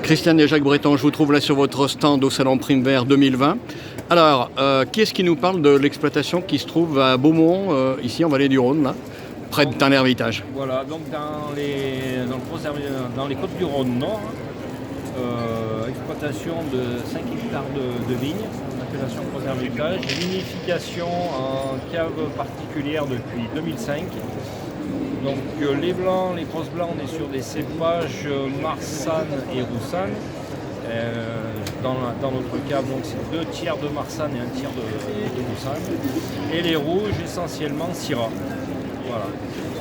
Christiane et Jacques Breton, je vous trouve là sur votre stand au Salon Primevère 2020. Alors, qui est-ce qui nous parle de l'exploitation qui se trouve à Beaumont, ici en Vallée du Rhône, là, près de Tain-l'Hermitage? Voilà, donc dans les côtes du Rhône Nord, exploitation de 5 hectares de vignes, appellation Crozes-Hermitage, vinification en cave particulière depuis 2005. Donc les blancs, les crosses blancs, on est sur des cépages Marsanne et Roussanne. Dans notre cave, donc c'est 2 tiers de Marsanne et 1 tiers de Roussanne. Et les rouges, essentiellement Syrah. Voilà.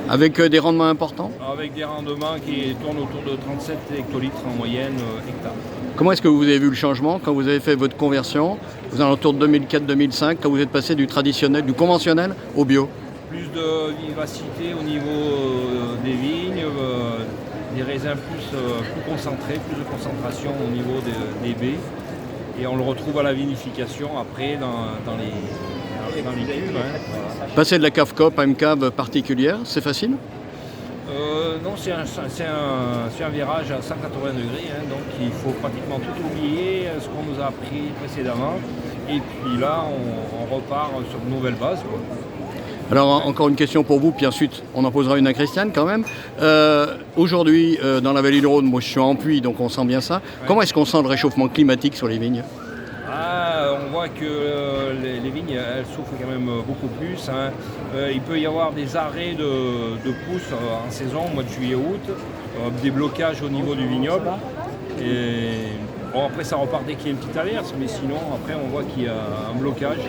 Avec des rendements importants? Avec des rendements qui tournent autour de 37 hectolitres en moyenne hectare. Comment est-ce que vous avez vu le changement quand vous avez fait votre conversion, aux alentours de 2004-2005, quand vous êtes passé du traditionnel, du conventionnel au bio? Plus de vivacité au niveau des vignes, des raisins plus concentrés, plus de concentration au niveau des baies. Et on le retrouve à la vinification après dans les cuves. Voilà. Passer de la cave COP à une cave particulière, c'est facile? Non, c'est un virage à 180 degrés, donc il faut pratiquement tout oublier, ce qu'on nous a appris précédemment. Et puis là, on repart sur de nouvelles bases, quoi. Alors encore une question pour vous, puis ensuite on en posera une à Christiane quand même. Aujourd'hui, dans la vallée du Rhône, moi je suis en Puy, donc on sent bien ça. Ouais. Comment est-ce qu'on sent le réchauffement climatique sur les vignes? On voit que les vignes, elles souffrent quand même beaucoup plus. Il peut y avoir des arrêts de pousses en saison, au mois de juillet-août, des blocages au niveau du vignoble. Et bon, après ça repart dès qu'il y a une petite averse, mais sinon après on voit qu'il y a un blocage.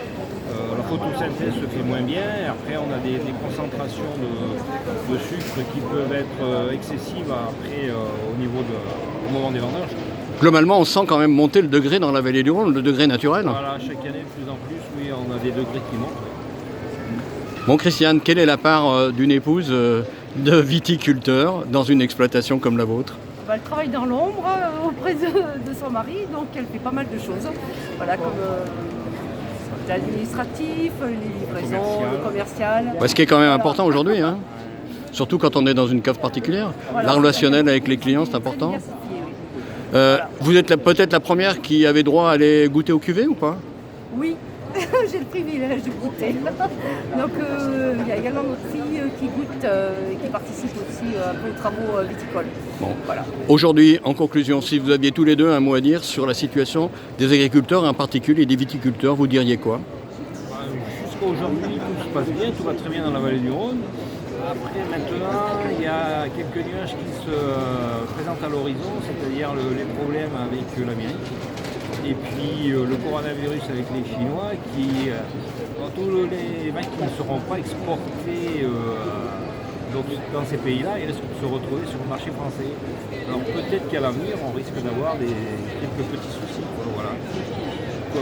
La photosynthèse se fait moins bien, et après on a des concentrations de sucre qui peuvent être excessives après au moment des vendanges. Globalement, on sent quand même monter le degré dans la vallée du Rhône, le degré naturel. Voilà, chaque année de plus en plus, oui, on a des degrés qui montent. Oui. Bon, Christiane, quelle est la part d'une épouse de viticulteur dans une exploitation comme la vôtre? Elle travaille dans l'ombre auprès de son mari, donc elle fait pas mal de choses. Voilà, comme l'administratif, les livraisons, le commercial. Ce qui est quand même important aujourd'hui, hein. Surtout quand on est dans une cave particulière. Voilà, la relationnelle avec les clients, c'est important. Vous êtes peut-être la première qui avait droit à aller goûter au cuvée ou pas? Oui, j'ai le privilège de goûter. Donc il y a également notre fille qui goûte et qui participe aussi un peu aux travaux viticoles. Bon. Voilà. Aujourd'hui, en conclusion, si vous aviez tous les deux un mot à dire sur la situation des agriculteurs, en particulier des viticulteurs, vous diriez quoi? Jusqu'à aujourd'hui, tout se passe bien, tout va très bien dans la vallée du Rhône. Après, maintenant, il y a quelques nuages qui se présentent à l'horizon, c'est-à-dire les problèmes avec l'Amérique. Et puis le coronavirus avec les Chinois tous les mecs qui ne seront pas exportés dans ces pays-là, ils risquent de se retrouver sur le marché français. Alors peut-être qu'à l'avenir, on risque d'avoir quelques petits soucis. Voilà.